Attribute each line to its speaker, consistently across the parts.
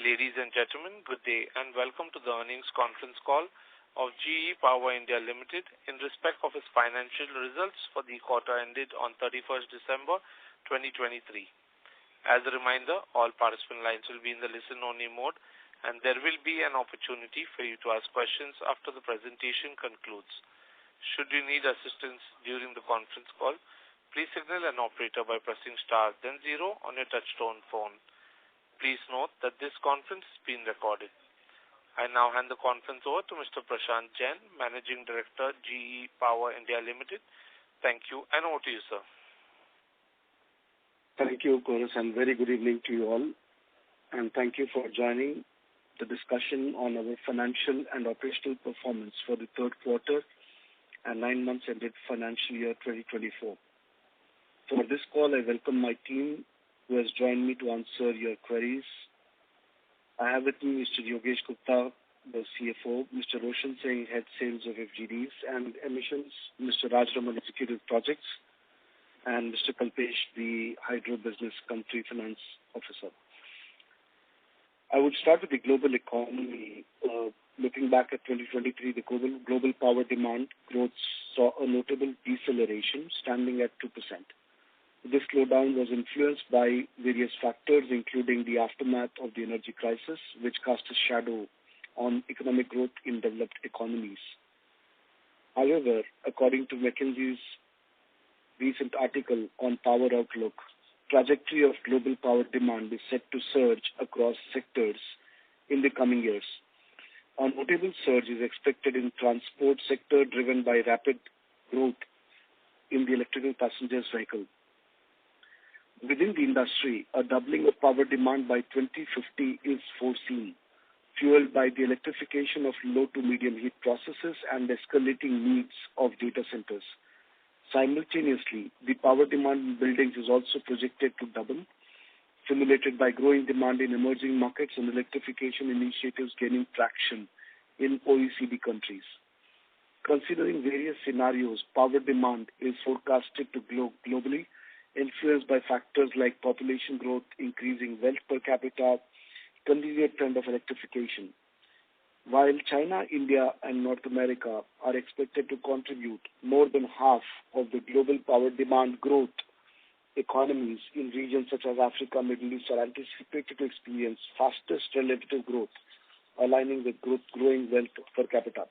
Speaker 1: Ladies and gentlemen, good day and welcome to the earnings conference call of GE Power India Limited in respect of its financial results for the quarter ended on 31st December 2023. As a reminder, all participant lines will be in the listen-only mode and there will be an opportunity for you to ask questions after the presentation concludes. Should you need assistance during the conference call, please signal an operator by pressing star then 0 on your touch-tone phone. Please note that this conference is being recorded. I now hand the conference over to Mr. Prashant Jain, Managing Director, GE Power India Limited. Thank you, and over to you, sir.
Speaker 2: Thank you, Chorus, and very good evening to you all. And thank you for joining the discussion on our financial and operational performance for the third quarter and 9 months ended financial year 2024. For this call, I welcome my team who has joined me to answer your queries. I have with me Mr. Yogesh Gupta, the CFO, Mr. Roshan Singh, Head Sales of FGDs and Emissions, Mr. Rajraman, Executive Projects, and Mr. Kalpesh, the Hydro Business Country Finance Officer. I would start with the global economy. Looking back at 2023, the global power demand growth saw a notable deceleration, standing at 2%. This slowdown was influenced by various factors, including the aftermath of the energy crisis, which cast a shadow on economic growth in developed economies. However, according to McKinsey's recent article on Power Outlook, trajectory of global power demand is set to surge across sectors in the coming years. A notable surge is expected in transport sector, driven by rapid growth in the electrical passengers vehicle. Within the industry, a doubling of power demand by 2050 is foreseen, fueled by the electrification of low to medium heat processes and escalating needs of data centers. Simultaneously, the power demand in buildings is also projected to double, stimulated by growing demand in emerging markets and electrification initiatives gaining traction in OECD countries. Considering various scenarios, power demand is forecasted to grow globally, influenced by factors like population growth, increasing wealth per capita, continued trend of electrification. While China, India, and North America are expected to contribute more than half of the global power demand growth, economies in regions such as Africa, Middle East are anticipated to experience fastest relative growth, aligning with growing wealth per capita.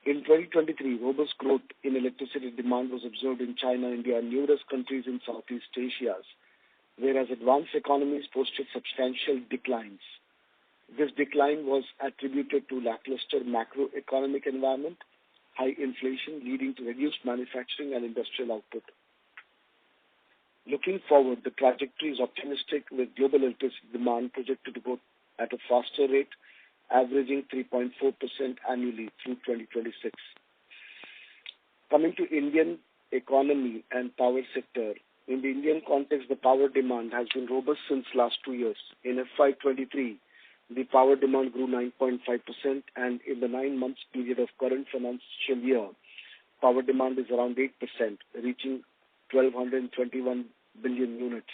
Speaker 2: In 2023, robust growth in electricity demand was observed in China, India, and numerous countries in Southeast Asia, whereas advanced economies posted substantial declines. This decline was attributed to lackluster macroeconomic environment, high inflation leading to reduced manufacturing and industrial output. Looking forward, the trajectory is optimistic, with global electricity demand projected to grow at a faster rate, averaging 3.4% annually through 2026. Coming to Indian economy and power sector, in the Indian context, the power demand has been robust since last 2 years. In FY23, the power demand grew 9.5%, and in the 9 months period of current financial year, power demand is around 8%, reaching 1,221 billion units.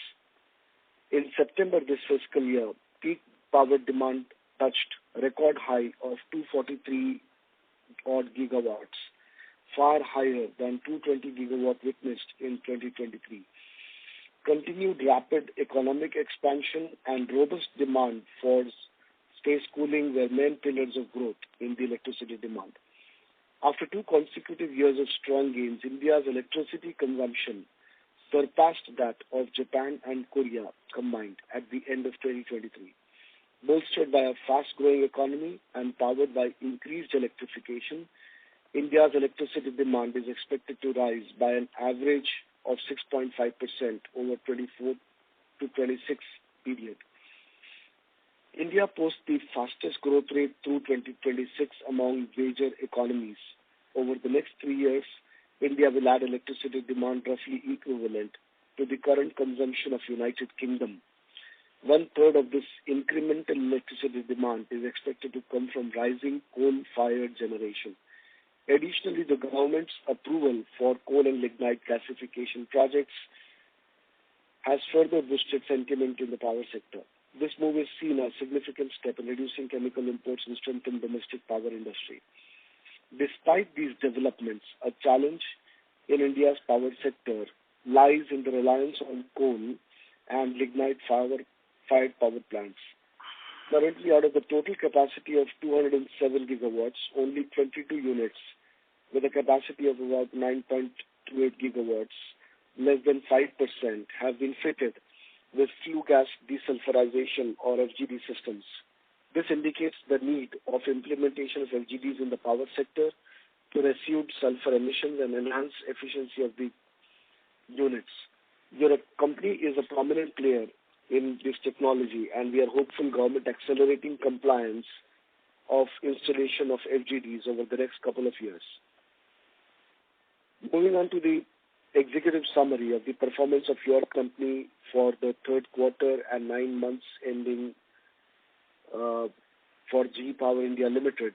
Speaker 2: In September this fiscal year, peak power demand touched record high of 243 odd gigawatts, far higher than 220 gigawatt witnessed in 2023. Continued rapid economic expansion and robust demand for space cooling were main pillars of growth in the electricity demand. After 2 consecutive years of strong gains, India's electricity consumption surpassed that of Japan and Korea combined at the end of 2023. Bolstered by a fast-growing economy and powered by increased electrification, India's electricity demand is expected to rise by an average of 6.5% over 24 to 26 period. India posts the fastest growth rate through 2026 among major economies. Over the next 3 years, India will add electricity demand roughly equivalent to the current consumption of United Kingdom. 1/3 of this incremental electricity demand is expected to come from rising coal-fired generation. Additionally, the government's approval for coal and lignite gasification projects has further boosted sentiment in the power sector. This move is seen as a significant step in reducing chemical imports and strengthening domestic power industry. Despite these developments, a challenge in India's power sector lies in the reliance on coal and lignite-fired power plants. Currently, out of the total capacity of 207 gigawatts, only 22 units with a capacity of about 9.28 gigawatts, less than 5%, have been fitted with flue gas desulfurization or FGD systems. This indicates the need of implementation of FGDs in the power sector to reduce sulfur emissions and enhance efficiency of the units. Your company is a prominent player in this technology, and we are hopeful government accelerating compliance of installation of FGDs over the next couple of years. Moving on to the executive summary of the performance of your company for the third quarter and 9 months ending for GE Power India Limited.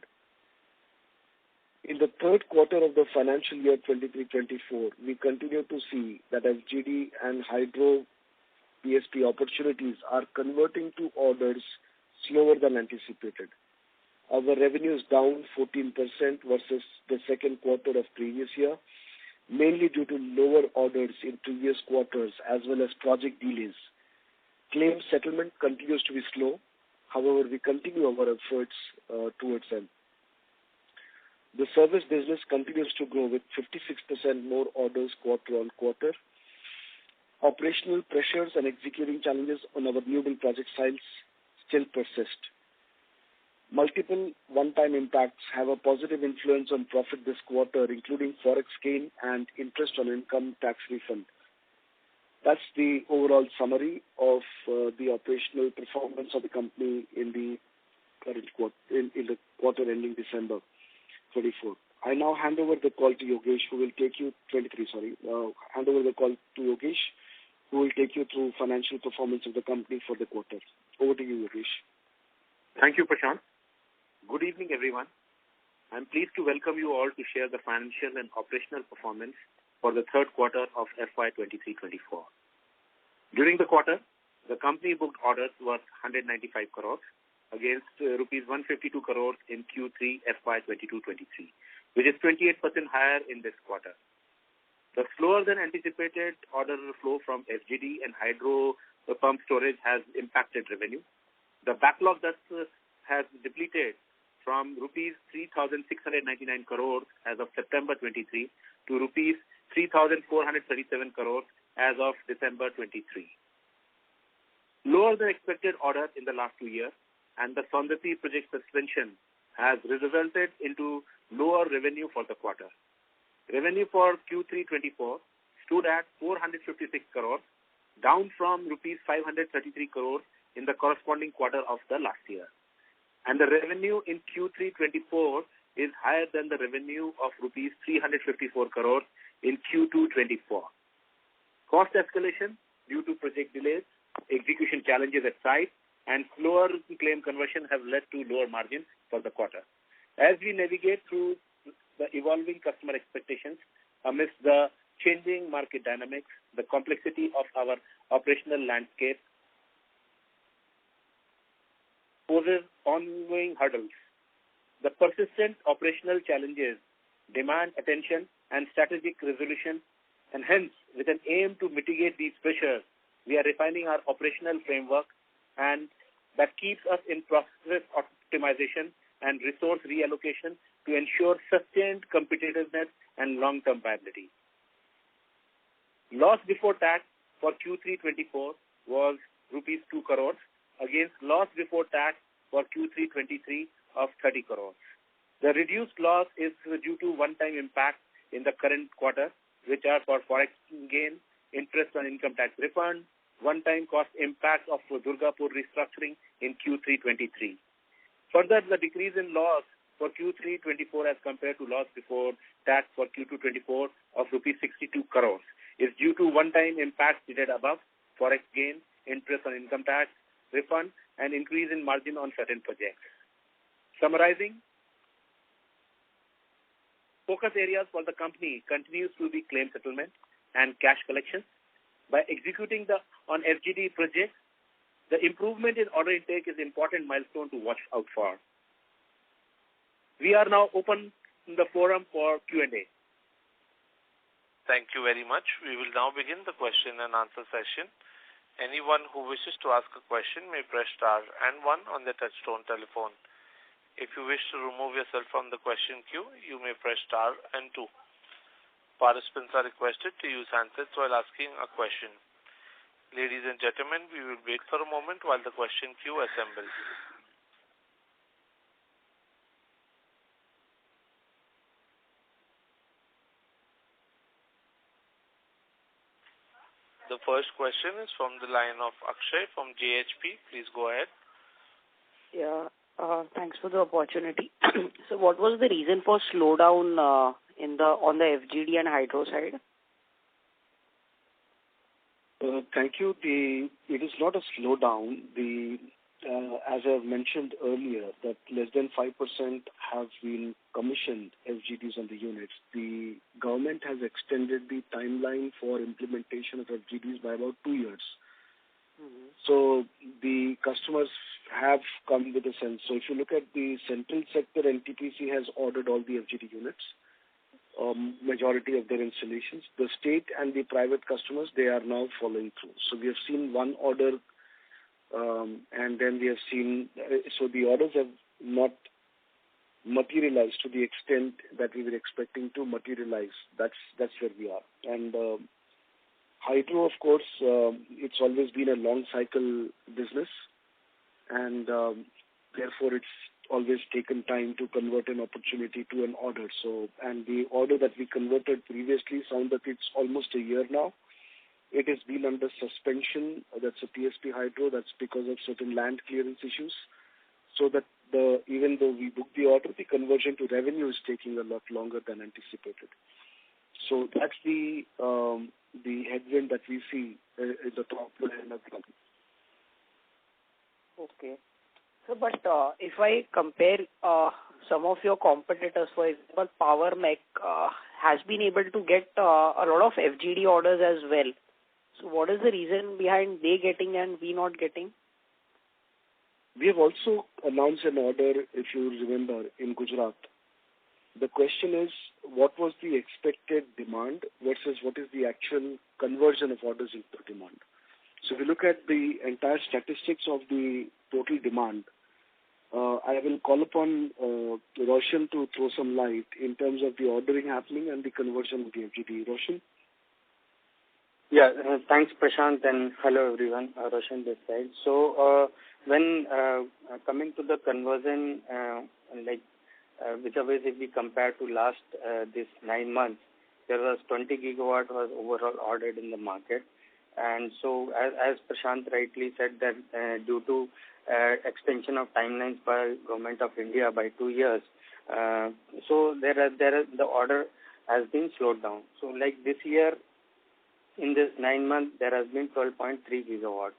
Speaker 2: In the third quarter of the financial year 23-24, we continue to see that FGD and hydro PSP opportunities are converting to orders slower than anticipated. Our revenue is down 14% versus the second quarter of previous year, mainly due to lower orders in previous quarters as well as project delays. Claim settlement continues to be slow. However, we continue our efforts towards them. The service business continues to grow with 56% more orders quarter on quarter. Operational pressures and executing challenges on our new build project sites still persist. Multiple one-time impacts have a positive influence on profit this quarter, including forex gain and interest on income tax refund. That's the overall summary of the operational performance of the company in the current quarter, in the quarter ending December 24. I now hand over the call to Yogesh, who will take you hand over the call to Yogesh, who will take you through financial performance of the company for the quarter. Over to you, Yogesh.
Speaker 3: Thank you, Prashant. Good evening, everyone. I'm pleased to welcome you all to share the financial and operational performance for the third quarter of FY2023-24. During the quarter, the company booked orders worth 195 crores against rupees 152 crores in Q3 FY22-23, which is 28% higher in this quarter. The slower than anticipated order flow from FGD and hydro pump storage has impacted revenue. The backlog thus has depleted from rupees 3,699 crores as of September 23 to rupees 3,437 crores as of December 23. Lower than expected orders in the last 2 years and the Saundatti project suspension has resulted into lower revenue for the quarter. Revenue for Q3 24 stood at 456 crores, down from rupees 533 crores in the corresponding quarter of the last year. And the revenue in Q3 24 is higher than the revenue of rupees 354 crores in Q2 24. Cost escalation due to project delays, execution challenges at site, and slower claim conversion have led to lower margins for the quarter. As we navigate through the evolving customer expectations amidst the changing market dynamics, the complexity of our operational landscape poses ongoing hurdles. The persistent operational challenges demand attention and strategic resolution, and hence, with an aim to mitigate these pressures, we are refining our operational framework, and that keeps us in process optimization and resource reallocation to ensure sustained competitiveness and long-term viability. Loss before tax for Q3 24 was rupees 2 crores against loss before tax for Q3 23 of 30 crores. The reduced loss is due to one-time impact in the current quarter, which are for forex gain, interest on income tax refund, one-time cost impact of Durgapur restructuring in Q3 23. Further, the decrease in loss for Q3 24 as compared to loss before tax for Q2 24 of rupees 62 crores is due to one-time impact stated above, forex gain, interest on income tax refund, and increase in margin on certain projects. Summarizing, focus areas for the company continues to be claim settlement and cash collection. By executing on FGD projects, The improvement in order intake is an important milestone to watch out for. We are now open in the forum for Q&A.
Speaker 1: Thank you very much. We will now begin the question and answer session. Anyone who wishes to ask a question may press star and 1 on the touchtone telephone. If you wish to remove yourself from the question queue, you may press star and 2. Participants are requested to use handsets while asking a question. Ladies and gentlemen, we will wait for a moment while the question queue assembles. The first question is from the line of Akshay from JHP. Please go ahead.
Speaker 4: Yeah, thanks for the opportunity. So what was the reason for slowdown on the FGD and hydro side?
Speaker 2: Thank you. It is not a slowdown. As I've mentioned earlier, that less than 5% have been commissioned FGDs on the units. The government has extended the timeline for implementation of FGDs by about 2 years. Mm-hmm. So the customers have come with a sense. So if you look at the central sector, NTPC has ordered all the FGD units. Majority of their installations. The state and the private customers, they are now following through. So we have seen one order, and then we have seen, so the orders have not materialized to the extent that we were expecting to materialize. That's where we are. And hydro, of course, it's always been a long cycle business, and therefore it's always taken time to convert an opportunity to an order. So, and the order that we converted previously sound that it's almost a year now. It has been under suspension. That's a PSP hydro. That's because of certain land clearance issues. So that even though we booked the order, the conversion to revenue is taking a lot longer than anticipated. So that's the headwind that we see in the top line of the company.
Speaker 4: Okay. So, but if I compare some of your competitors, for example, Power Mech has been able to get a lot of FGD orders as well. So what is the reason behind they getting and we not getting?
Speaker 2: We have also announced an order, if you remember, in Gujarat. The question is, what was the expected demand versus what is the actual conversion of orders into demand? So if you look at the entire statistics of the total demand, I will call upon Roshan to throw some light in terms of the ordering happening and the conversion of the FGD. Roshan?
Speaker 5: Yeah, thanks Prashant, and hello everyone, Roshan this side. So when coming to the conversion, whichever if we compare to last this 9 months, there was 20 gigawatt was overall ordered in the market. And so as Prashant rightly said that due to extension of timelines by Government of India by 2 years, so the order has been slowed down. So like this year, in this 9 months, there has been 12.3 gigawatt,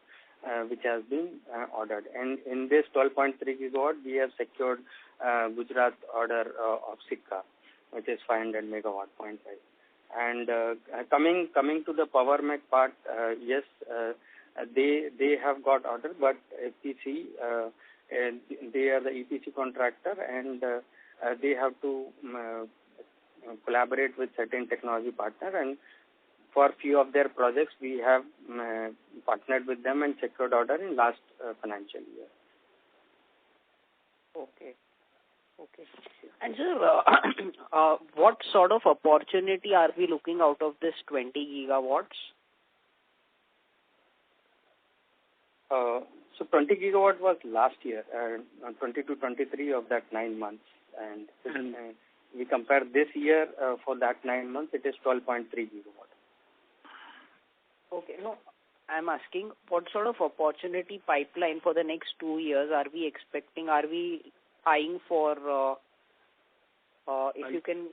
Speaker 5: which has been ordered. And in this 12.3 gigawatt, we have secured Gujarat order of Sikka, which is 500 megawatt, 0.5. And coming to the Power Mech part, yes, they have got order, but EPC, they are the EPC contractor, and they have to collaborate with certain technology partner. And for few of their projects, we have partnered with them and secured order in last financial year.
Speaker 4: Okay. And sir, what sort of opportunity are we looking out of this 20 gigawatts?
Speaker 5: So 20 gigawatt was last year, 22-23 of that 9 months. And we compare this year for that 9 months, it is 12.3 gigawatt.
Speaker 4: Okay, no, I'm asking what sort of opportunity pipeline for the next 2 years are we expecting? Are we eyeing for, if you can...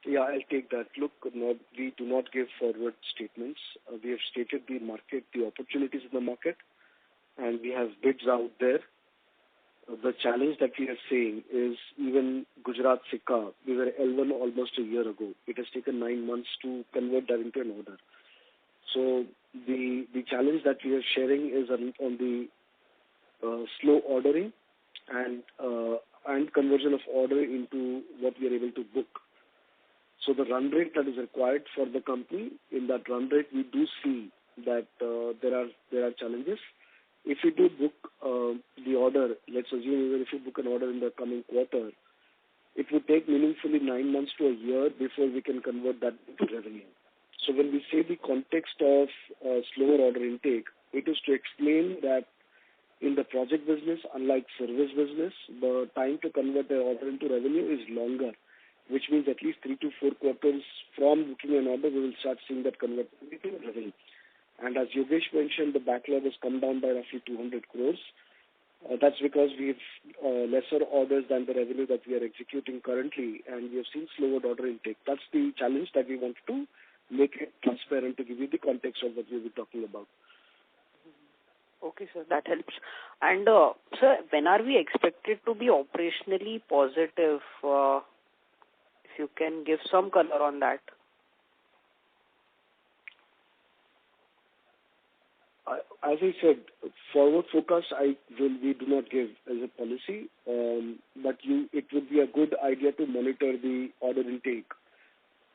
Speaker 2: Yeah, I'll take that. Look, we do not give forward statements. We have stated the market, the opportunities in the market, and we have bids out there. The challenge that we are seeing is even Gujarat Sikka, we were L1 almost a year ago. It has taken 9 months to convert that into an order. So the challenge that we are sharing is on the slow ordering and conversion of order into what we are able to book. So the run rate that is required for the company, in that run rate, we do see that there are challenges. If we do book the order, let's assume even if you book an order in the coming quarter, it would take meaningfully 9 months to a year before we can convert that into revenue. So when we say the context of slower order intake, it is to explain that in the project business, unlike service business, the time to convert the order into revenue is longer, which means at least 3 to 4 quarters from booking an order, we will start seeing that convert into revenue. And as Yogesh mentioned, the backlog has come down by roughly 200 crores. That's because we have lesser orders than the revenue that we are executing currently, and we have seen slower order intake. That's the challenge that we want to make it transparent to give you the context of what we will be talking about.
Speaker 4: Okay, sir, that helps. And, sir, when are we expected to be operationally positive? If you can give some color on that.
Speaker 2: As I said, forward forecast we do not give as a policy, but it would be a good idea to monitor the order intake,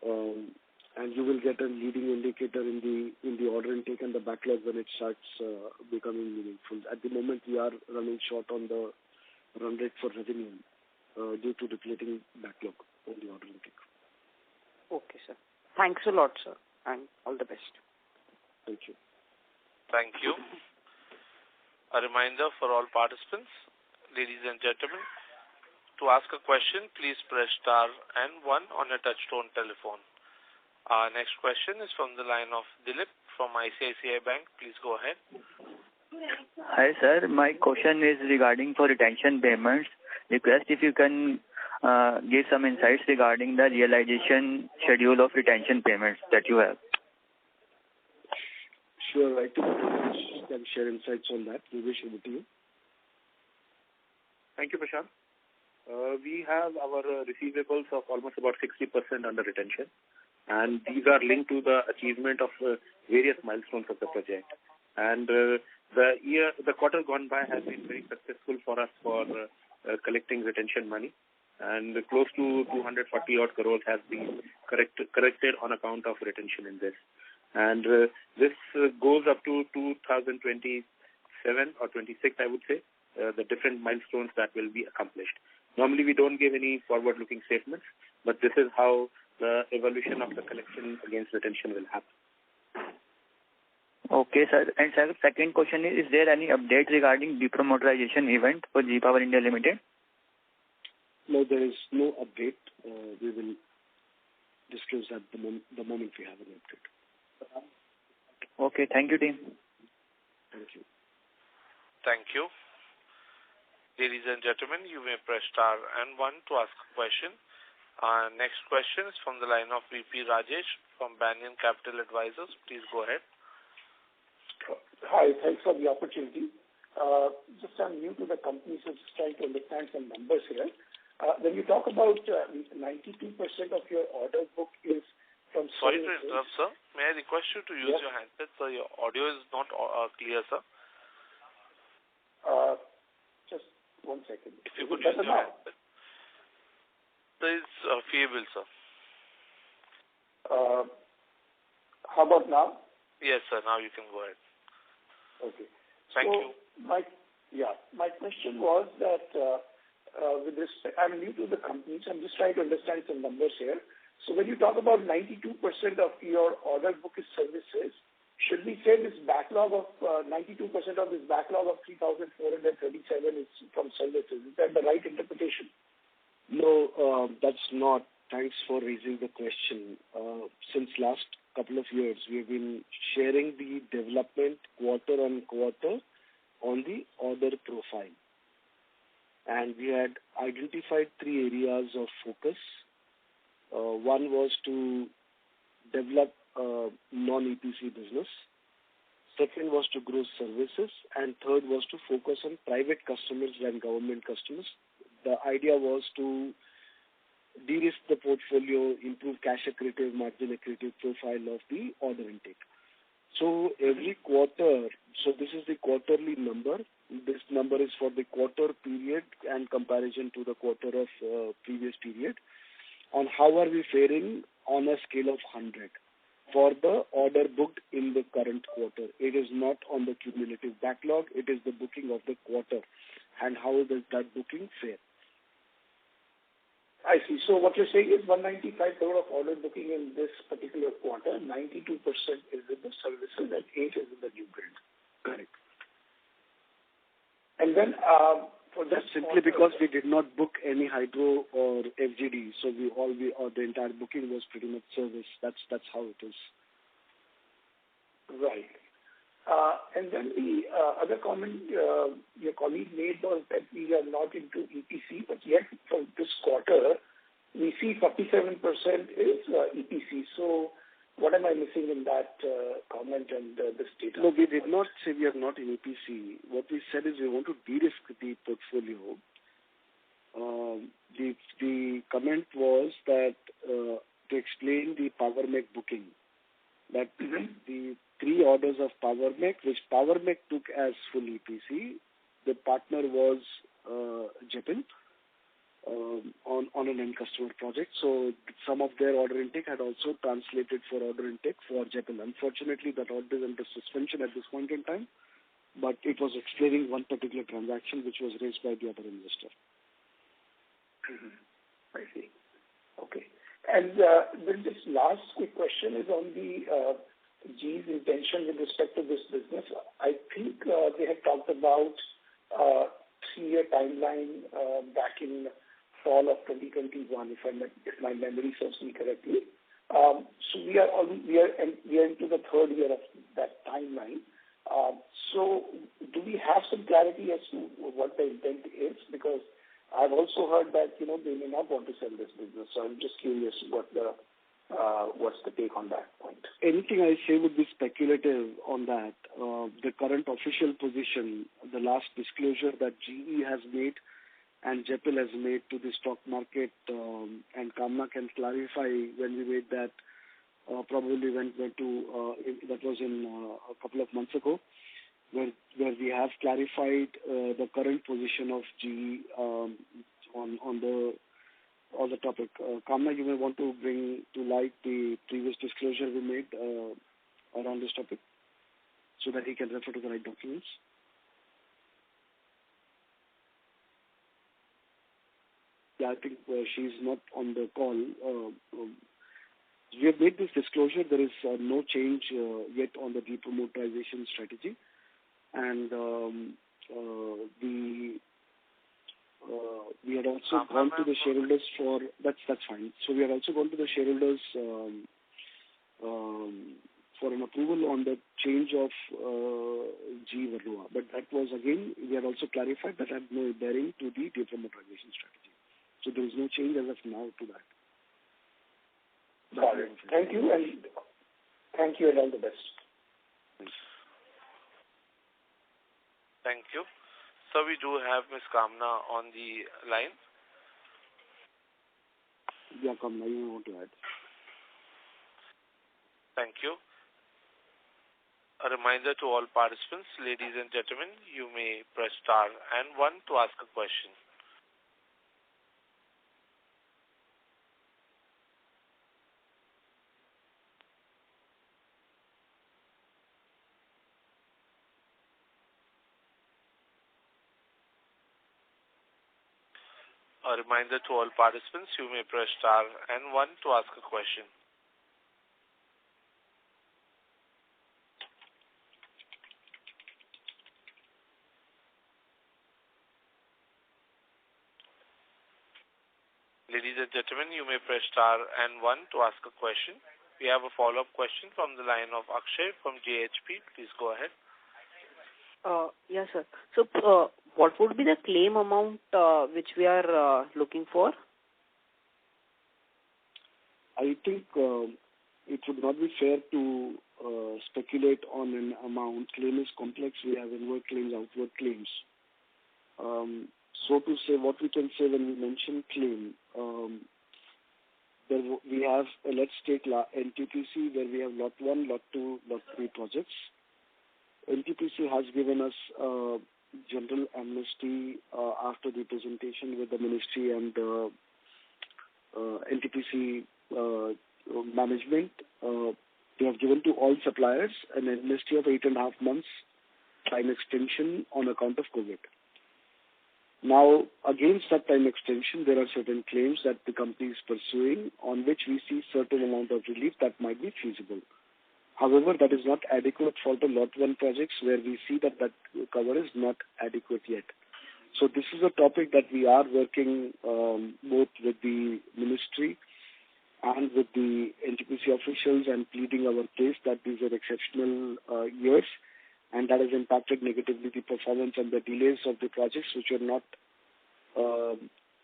Speaker 2: and you will get a leading indicator in the order intake and the backlog when it starts becoming meaningful. At the moment, we are running short on the run rate for revenue due to depleting backlog on the order intake.
Speaker 4: Okay, sir. Thanks a lot, sir, and all the best.
Speaker 2: Thank you.
Speaker 1: Thank you. A reminder for all participants, ladies and gentlemen, to ask a question, please press star and 1 on a touchtone telephone. Our next question is from the line of Dilip from ICICI Bank. Please go ahead.
Speaker 6: Hi, sir. My question is regarding for retention payments. Request if you can give some insights regarding the realization schedule of retention payments that you have.
Speaker 2: Sure, I think Yogesh can share insights on that. Yogesh, over to you.
Speaker 3: Thank you, Prashant. We have our receivables of almost about 60% under retention, and these are linked to the achievement of various milestones of the project. And the quarter gone by has been very successful for us for collecting retention money, and close to 240 odd crores has been corrected on account of retention in this. And this goes up to 2027 or 26, I would say, the different milestones that will be accomplished. Normally, we don't give any forward-looking statements, but this is how the evolution of the collection against retention will happen.
Speaker 6: Okay, sir. And sir, second question is there any update regarding depromoterization event for GE Power India Limited?
Speaker 2: No, there is no update. We will disclose at the moment we have an update.
Speaker 6: Okay, thank you, team.
Speaker 2: Thank you.
Speaker 1: Thank you. Ladies and gentlemen, you may press star and 1 to ask a question. Our next question is from the line of VP Rajesh from Banyan Capital Advisors. Please go ahead.
Speaker 7: Hi, thanks for the opportunity. Just I'm new to the company, so just trying to understand some numbers here. When you talk about 92% of your order book is from
Speaker 1: Sorry to interrupt, sir. May I request you to use your handset, sir? Your audio is not clear, sir.
Speaker 7: Just 1 second.
Speaker 1: If you could use your handset. There is feeble, sir.
Speaker 7: How about now?
Speaker 1: Yes, sir. Now you can go ahead.
Speaker 7: Okay.
Speaker 1: Thank you.
Speaker 7: My question was that with respect, I'm new to the company, so I'm just trying to understand some numbers here. So when you talk about 92% of your order book is services, should we say this backlog of 92% of this backlog of 3,437 is from services? Is that the right interpretation?
Speaker 2: No, that's not. Thanks for raising the question. Since last couple of years, we've been sharing the development quarter on quarter on the order profile. And we had identified 3 areas of focus. One was to develop non-EPC business. Second was to grow services. And third was to focus on private customers and government customers. The idea was to de-risk the portfolio, improve cash accretive, margin accretive profile of the order intake. So every quarter, so this is the quarterly number. This number is for the quarter period and comparison to the quarter of previous period. On how are we faring on a scale of 100 for the order booked in the current quarter. It is not on the cumulative backlog. It is the booking of the quarter. And how does that booking fare?
Speaker 7: I see. So what you're saying is 195 crore of order booking in this particular quarter, 92% is in the services and 8 is in the new build.
Speaker 2: Correct.
Speaker 7: And then for that
Speaker 2: simply because we did not book any hydro or FGD, so the entire booking was pretty much service. That's how it is.
Speaker 7: Right. And then the other comment your colleague made was that we are not into EPC, but yet for this quarter we see 47% is EPC. So what am I missing in that comment and this data?
Speaker 2: No, we did not say we are not in EPC. What we said is we want to de-risk the portfolio. The comment was that to explain the Power Mech booking, that the 3 orders of Power Mech, which Power Mech took as full EPC, the partner was JEPIL. On an end customer project. So some of their order intake had also translated for order intake for JEPIL. Unfortunately, that order is under suspension at this point in time, but it was explaining one particular transaction which was raised by the other investor.
Speaker 7: I see. Okay. And then this last quick question is on the GE's intention with respect to this business. I think they had talked about 3-year timeline back in fall of 2021, if my memory serves me correctly. So we are into the 3rd year of that timeline. So do we have some clarity as to what the intent is? Because I've also heard that they may not want to sell this business. So I'm just curious what's the take on that point.
Speaker 2: Anything I say would be speculative on that. The current official position, the last disclosure that GE has made and JEPIL has made to the stock market, and Kamna can clarify when we made that, probably went to, that was in a couple of months ago, where we have clarified the current position of GE on the topic. Kamna, you may want to bring to light the previous disclosure we made around this topic so that he can refer to the right documents. Yeah, I think she's not on the call. We have made this disclosure. There is no change yet on the depromoterization strategy. And we had also gone to the shareholders for that's fine. So we had also gone to the shareholders for an approval on the change of GE Varroa. But that was again we had also clarified that had no bearing to the depromoterization strategy. So there is no change as of now to that.
Speaker 7: Got it. Thank you and all the best.
Speaker 2: Thanks.
Speaker 1: Thank you. So we do have Ms. Kamna on the line.
Speaker 2: Yeah, Kamna, you want to add?
Speaker 1: Thank you. A reminder to all participants, ladies and gentlemen, you may press star and 1 to ask a question. A reminder to all participants, you may press star and 1 to ask a question. Ladies and gentlemen, you may press star and 1 to ask a question. We have a follow-up question from the line of Akshay from JHP. Please go ahead.
Speaker 4: Yes, sir. So, what would be the claim amount which we are looking for?
Speaker 2: I think it would not be fair to speculate on an amount. Claim is complex. We have inward claims, outward claims. So to say, what we can say when we mention claim, we have, let's take NTPC where we have lot 1, lot 2, lot 3 projects. NTPC has given us general amnesty after the presentation with the ministry and the NTPC management. They have given to all suppliers an amnesty of 8.5 months time extension on account of COVID. Now, against that time extension, there are certain claims that the company is pursuing on which we see certain amount of relief that might be feasible. However, that is not adequate for the Lot 1 projects where we see that cover is not adequate yet. So this is a topic that we are working both with the ministry and with the NTPC officials and pleading our case that these are exceptional years, and that has impacted negatively the performance and the delays of the projects which are not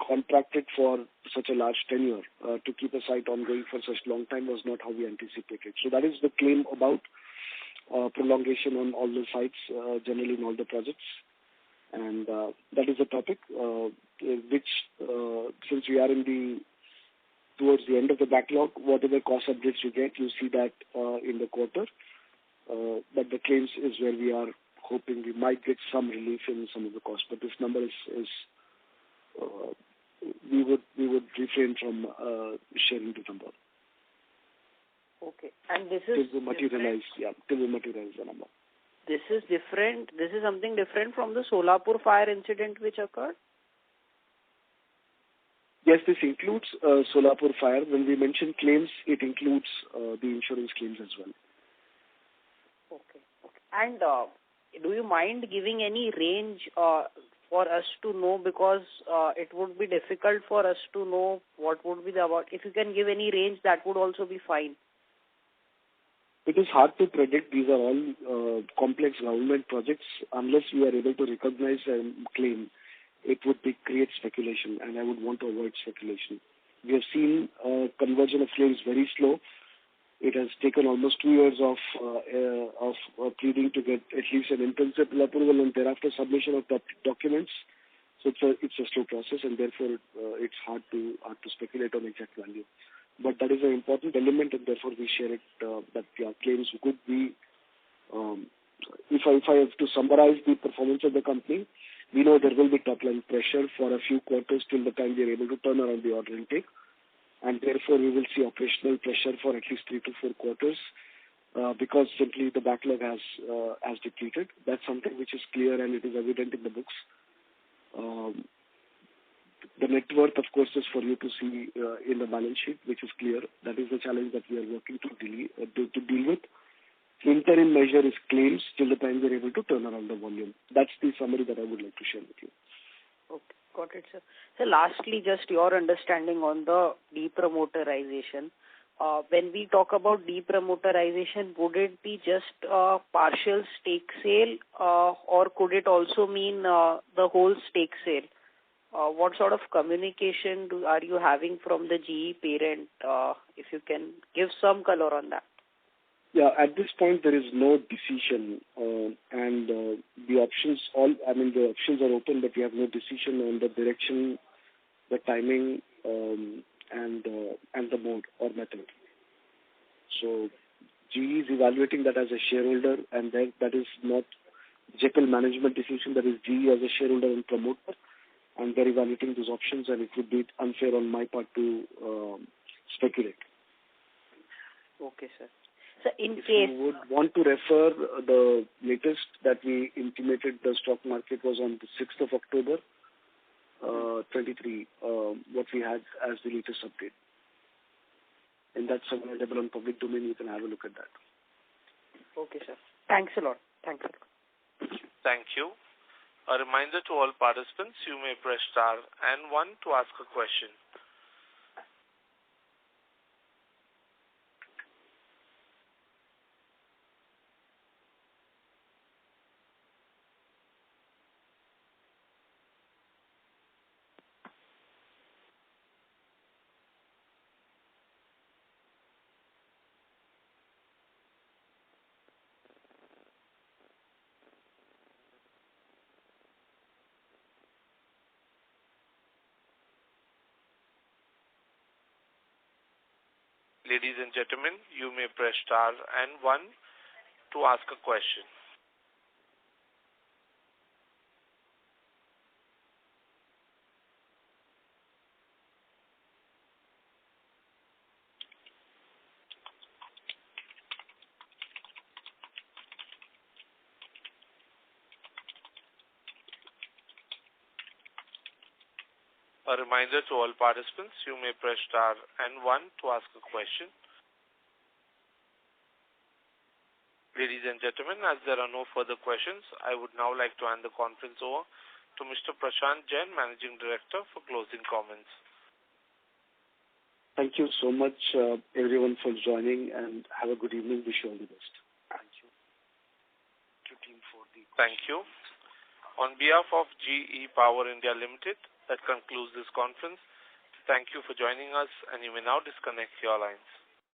Speaker 2: contracted for such a large tenure. To keep a site ongoing for such long time was not how we anticipated. So that is the claim about prolongation on all the sites, generally in all the projects. And that is a topic which, since we are towards the end of the backlog, whatever cost updates you get, you see that in the quarter. But the claims is where we are hoping we might get some relief in some of the costs. But this number is we would refrain from sharing the number.
Speaker 4: Okay, and this is
Speaker 2: till we materialize the number.
Speaker 4: This is different. This is something different from the Solapur fire incident which occurred?
Speaker 2: Yes, this includes Solapur fire. When we mention claims, it includes the insurance claims as well.
Speaker 4: Okay. And do you mind giving any range for us to know, because it would be difficult for us to know what would be the amount. If you can give any range, that would also be fine.
Speaker 2: It is hard to predict. These are all complex government projects. Unless we are able to recognize and claim, it would create speculation, and I would want to avoid speculation. We have seen conversion of claims very slow. It has taken almost 2 years of pleading to get at least an in-principle approval and thereafter submission of documents. So it's a slow process, and therefore it's hard to speculate on exact value. But that is an important element, and therefore we share it that claims could be. If I have to summarize the performance of the company, we know there will be top-line pressure for a few quarters till the time we are able to turn around the order intake. And therefore, we will see operational pressure for at least 3 to 4 quarters because simply the backlog has depleted. That's something which is clear and it is evident in the books. The net worth, of course, is for you to see in the balance sheet, which is clear. That is the challenge that we are working to deal with. Interim measure is claims till the time we are able to turn around the volume. That's the summary that I would like to share with you.
Speaker 4: Okay, got it, sir. So lastly, just your understanding on the depromoterization. When we talk about depromoterization, would it be just a partial stake sale or could it also mean the whole stake sale? What sort of communication are you having from the GE parent? If you can give some color on that.
Speaker 2: Yeah, at this point there is no decision, and the options the options are open, but we have no decision on the direction, the timing, and the mode or method. So GE is evaluating that as a shareholder, and that is not JPL management decision. That is GE as a shareholder and promoter, and they're evaluating those options, and it would be unfair on my part to speculate.
Speaker 4: Okay, sir. So
Speaker 2: if you would want to refer, the latest that we intimated the stock market was on the 6th of October, 23, what we had as the latest update. And that's available on public domain. You can have a look at that.
Speaker 4: Okay, sir. Thanks a lot. Thank
Speaker 1: you. A reminder to all participants, you may press star and 1 to ask a question. Ladies and gentlemen, you may press star and 1 to ask a question. A reminder to all participants, you may press star and 1 to ask a question. Ladies and gentlemen, as there are no further questions, I would now like to hand the conference over to Mr. Prashant Jain, Managing Director, for closing comments.
Speaker 2: Thank you so much, everyone, for joining, and have a good evening. Wish you all the best. Thank you.
Speaker 1: Thank you. On behalf of GE Power India Limited, that concludes this conference. Thank you for joining us, and you may now disconnect your lines.